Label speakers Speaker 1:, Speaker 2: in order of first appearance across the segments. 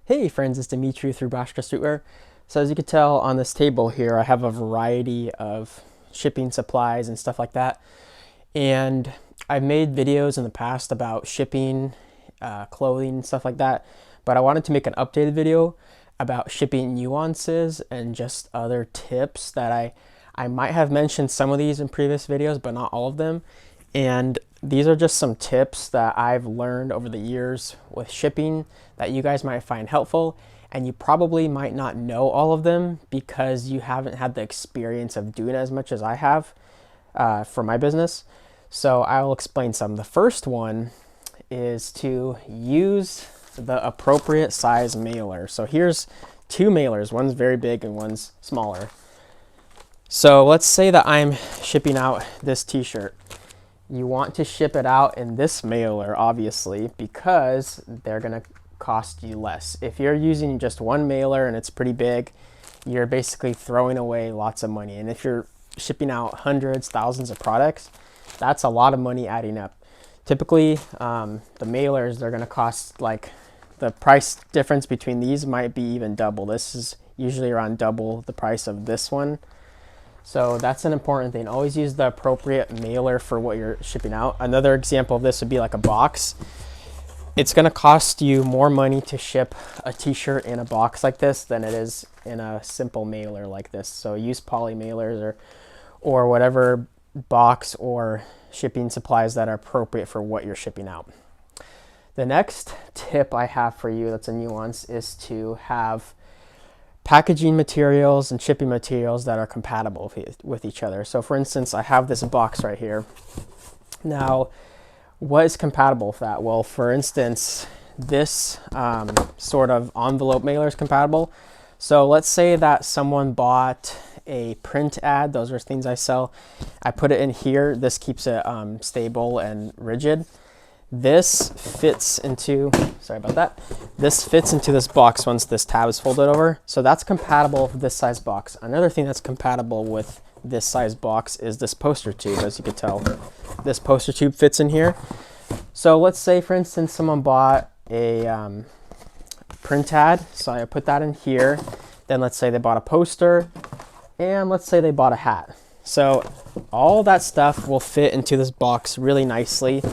Speaker 1: Hey friends, it's Dimitri through Bashka Streetwear. So as you can tell on this table here, I have a variety of shipping supplies and stuff like that. And I've made videos in the past about shipping, clothing, and stuff like that. But I wanted to make an updated video about shipping nuances and just other tips that I might have mentioned some of these in previous videos, but not all of them. And these are just some tips that I've learned over the years with shipping that you guys might find helpful. And you probably might not know all of them because you haven't had the experience of doing as much as I have for my business. So I'll explain some. The first one is to use the appropriate size mailer. So here's two mailers. One's very big and one's smaller. So let's say that I'm shipping out this t-shirt. You want to ship it out in this mailer, obviously, because they're going to cost you less. If you're using just one mailer and it's pretty big, you're basically throwing away lots of money. And if you're shipping out hundreds, thousands of products, that's a lot of money adding up. Typically, the mailers, they're going to cost, like, the price difference between these might be even double. This is usually around double the price of this one. So that's an important thing. Always use the appropriate mailer for what you're shipping out. Another example of this would be like a box. It's going to cost you more money to ship a t-shirt in a box like this than it is in a simple mailer like this. So use poly mailers or whatever box or shipping supplies that are appropriate for what you're shipping out. The next tip I have for you that's a nuance is to have packaging materials and shipping materials that are compatible with each other. So for instance, I have this box right here. Now, what is compatible with that? Well, for instance, this sort of envelope mailer is compatible. So let's say that someone bought a print ad. Those are things I sell. I put it in here. This keeps it stable and rigid. This fits into, sorry about that. This fits into this box once this tab is folded over. So that's compatible with this size box. Another thing that's compatible with this size box is this poster tube. As you can tell, this poster tube fits in here. So let's say, for instance, someone bought a print ad. So I put that in here. Then let's say they bought a poster, and let's say they bought a hat. So all that stuff will fit into this box really nicely.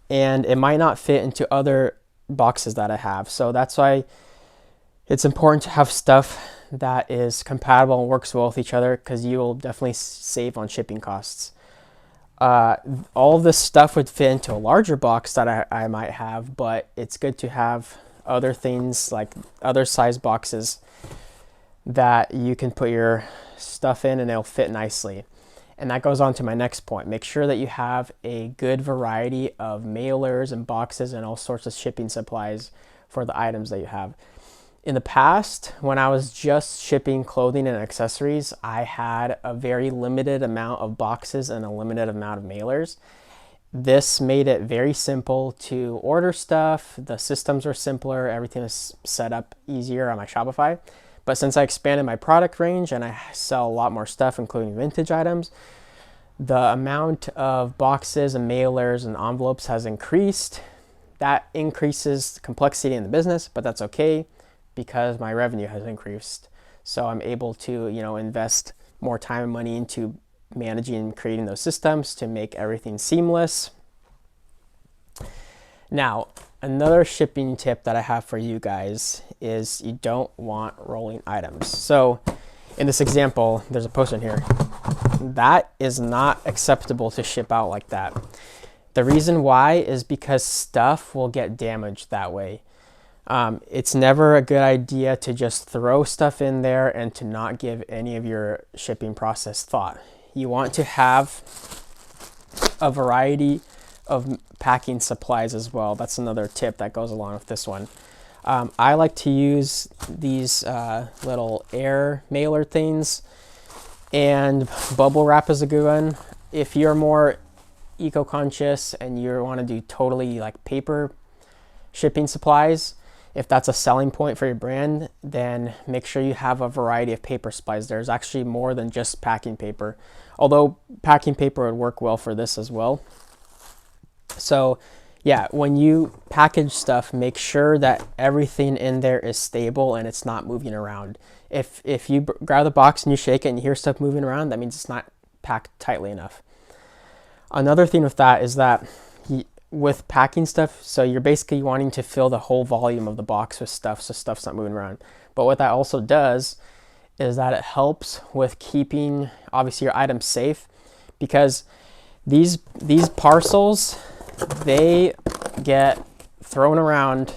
Speaker 1: And it might not fit into other boxes that I have. So that's why it's important to have stuff that is compatible and works well with each other, because you will definitely save on shipping costs. All of this stuff would fit into a larger box that I might have, but it's good to have other things like other size boxes that you can put your stuff in and it'll fit nicely. And that goes on to my next point. Make sure that you have a good variety of mailers and boxes and all sorts of shipping supplies for the items that you have. In the past, when I was just shipping clothing and accessories, I had a very limited amount of boxes and a limited amount of mailers. This made it very simple to order stuff. The systems were simpler. Everything was set up easier on my Shopify. But since I expanded my product range and I sell a lot more stuff, including vintage items, the amount of boxes and mailers and envelopes has increased. That increases complexity in the business, but that's okay because my revenue has increased. So I'm able to, invest more time and money into managing and creating those systems to make everything seamless. Now, another shipping tip that I have for you guys is you don't want rolling items. So in this example, there's a poster in here. That is not acceptable to ship out like that. The reason why is because stuff will get damaged that way. It's never a good idea to just throw stuff in there and to not give any of your shipping process thought. You want to have a variety of packing supplies as well. That's another tip that goes along with this one. I like to use these little air mailer things, and bubble wrap is a good one. If you're more eco-conscious and you want to do totally like paper shipping supplies, if that's a selling point for your brand, then make sure you have a variety of paper supplies. There's actually more than just packing paper, although packing paper would work well for this as well. So Yeah, when you package stuff, make sure that everything in there is stable and it's not moving around. If you grab the box and you shake it and you hear stuff moving around, that means it's not packed tightly enough. Another thing with that is that with packing stuff, so you're basically wanting to fill the whole volume of the box with stuff so stuff's not moving around. But what that also does is that it helps with keeping obviously your items safe, because these parcels, they get thrown around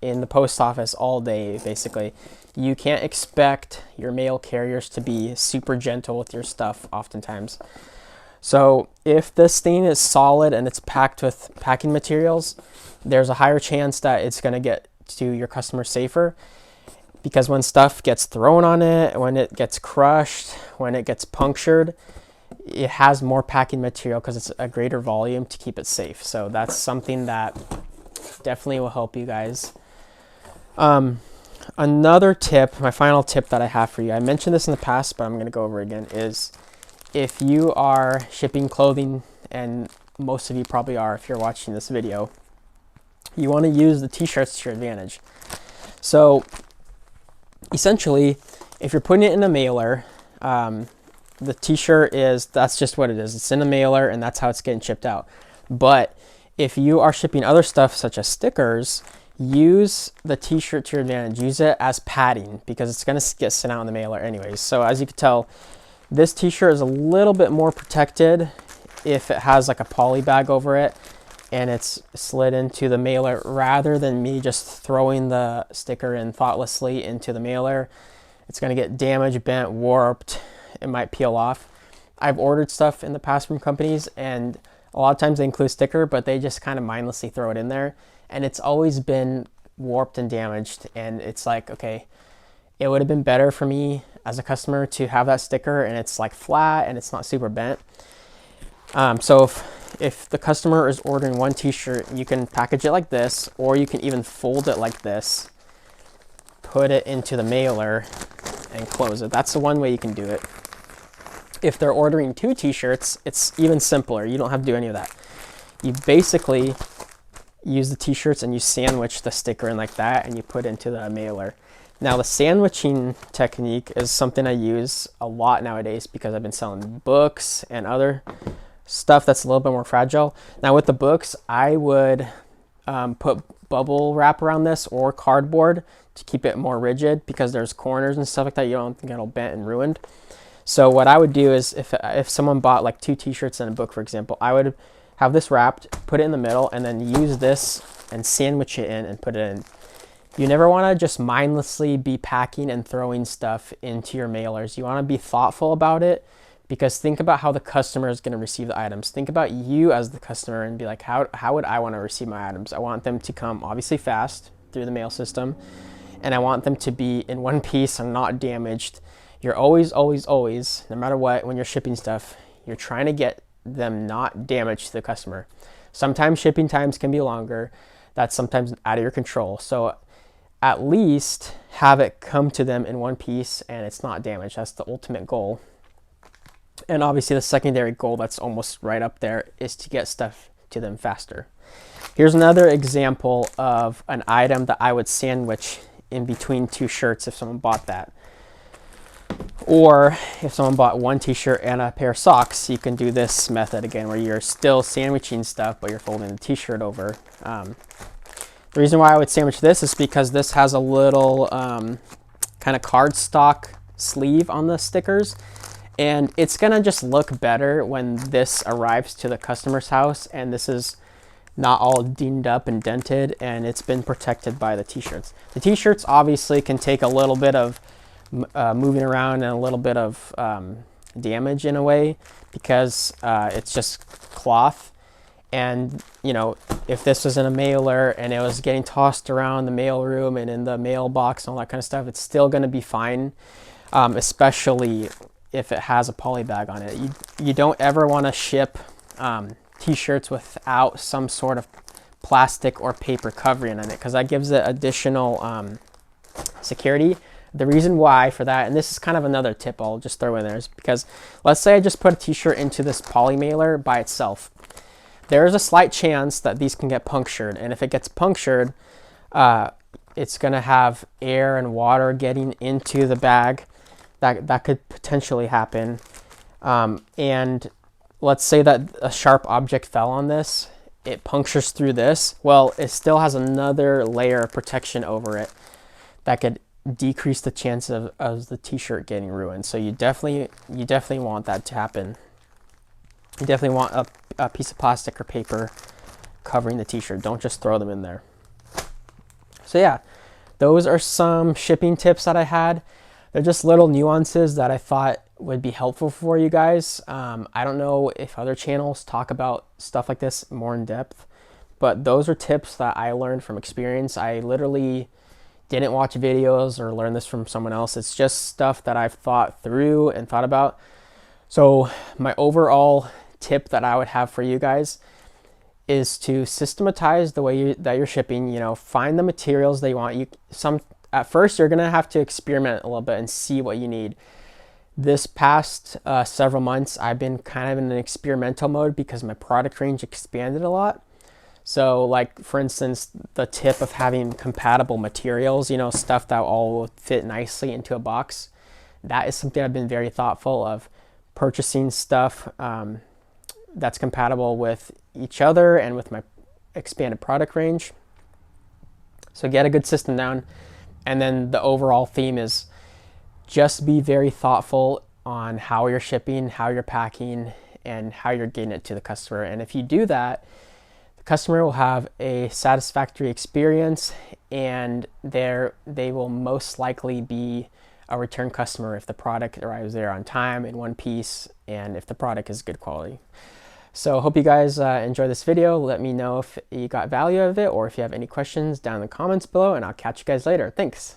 Speaker 1: in the post office all day basically. You can't expect your mail carriers to be super gentle with your stuff oftentimes. So if this thing is solid and it's packed with packing materials, there's a higher chance that it's going to get to your customer safer, because when stuff gets thrown on it, when it gets crushed, when it gets punctured, it has more packing material because it's a greater volume to keep it safe. So that's something that definitely will help you guys. Another tip, my final tip that I have for you, I mentioned this in the past, but I'm going to go over it again, is if you are shipping clothing, and most of you probably are if you're watching this video, you want to use the t-shirts to your advantage. So essentially, if you're putting it in a mailer, the t-shirt that's just what it is. It's in a mailer and that's how it's getting shipped out. But if you are shipping other stuff such as stickers, use the t-shirt to your advantage. Use it as padding because it's going to get sent out in the mailer anyways. So as you can tell, this t-shirt is a little bit more protected if it has like a poly bag over it and it's slid into the mailer, rather than me just throwing the sticker in thoughtlessly into the mailer. It's going to get damaged, bent, warped. It might peel off. I've ordered stuff in the past from companies, and a lot of times they include sticker, but they just kind of mindlessly throw it in there, and it's always been warped and damaged. And it's like, okay, it would have been better for me as a customer to have that sticker and it's like flat and it's not super bent. So if the customer is ordering one t-shirt, you can package it like this, or you can even fold it like this, put it into the mailer and close it. That's the one way you can do it. If they're ordering two t-shirts, it's even simpler. You don't have to do any of that. You basically use the t-shirts and you sandwich the sticker in like that and you put it into the mailer. Now the sandwiching technique is something I use a lot nowadays because I've been selling books and other stuff that's a little bit more fragile. Now with the books, I would put bubble wrap around this or cardboard to keep it more rigid, because there's corners and stuff like that you don't think it'll bent and ruined. So what I would do is if someone bought like two t-shirts and a book, for example, I would have this wrapped, put it in the middle, and then use this and sandwich it in and put it in. You never want to just mindlessly be packing and throwing stuff into your mailers. You want to be thoughtful about it, because think about how the customer is going to receive the items. Think about you as the customer and be like, how would I want to receive my items? I want them to come obviously fast through the mail system, and I want them to be in one piece and not damaged. You're always, no matter what, when you're shipping stuff, you're trying to get them not damaged to the customer. Sometimes shipping times can be longer. That's sometimes out of your control. So at least have it come to them in one piece and it's not damaged. That's the ultimate goal. And obviously the secondary goal that's almost right up there is to get stuff to them faster. Here's another example of an item that I would sandwich in between two shirts if someone bought that. Or if someone bought one t-shirt and a pair of socks, you can do this method again where you're still sandwiching stuff but you're folding the t-shirt over. The reason why I would sandwich this is because this has a little kind of cardstock sleeve on the stickers, and it's gonna just look better when this arrives to the customer's house and this is not all dinged up and dented and it's been protected by the t-shirts. The t-shirts obviously can take a little bit of moving around and a little bit of damage in a way, because it's just cloth. And you know, if this was in a mailer and it was getting tossed around the mail room and in the mailbox and all that kind of stuff, it's still going to be fine, especially if it has a poly bag on it. You don't ever want to ship t-shirts without some sort of plastic or paper covering on it, because that gives it additional security. The reason why for that, and this is kind of another tip I'll just throw in there, is because let's say I just put a t-shirt into this poly mailer by itself. there's a slight chance that these can get punctured. And if it gets punctured, it's going to have air and water getting into the bag. That could potentially happen. And let's say that a sharp object fell on this, it punctures through this. Well, it still has another layer of protection over it that could decrease the chance of the t-shirt getting ruined. So you definitely want that to happen. You definitely want a piece of plastic or paper covering the t-shirt. Don't just throw them in there. So yeah, those are some shipping tips that I had. They're just little nuances that I thought would be helpful for you guys. I don't know if other channels talk about stuff like this more in depth, but those are tips that I learned from experience. I literally didn't watch videos or learn this from someone else. It's just stuff that I've thought through and thought about. So my overall tip that I would have for you guys is to systematize the way that you're shipping. You know, find the materials that you want. At first, you're gonna have to experiment a little bit and see what you need. This past several months, I've been kind of in an experimental mode because my product range expanded a lot. So like, for instance, the tip of having compatible materials, you know, stuff that all will fit nicely into a box. That is something I've been very thoughtful of, purchasing stuff that's compatible with each other and with my expanded product range. So get a good system down. And then the overall theme is just be very thoughtful on how you're shipping, how you're packing, and how you're getting it to the customer. And if you do that, the customer will have a satisfactory experience, and they will most likely be a return customer if the product arrives there on time in one piece and if the product is good quality. So hope you guys enjoy this video. Let me know if you got value out of it or if you have any questions down in the comments below, and I'll catch you guys later. Thanks.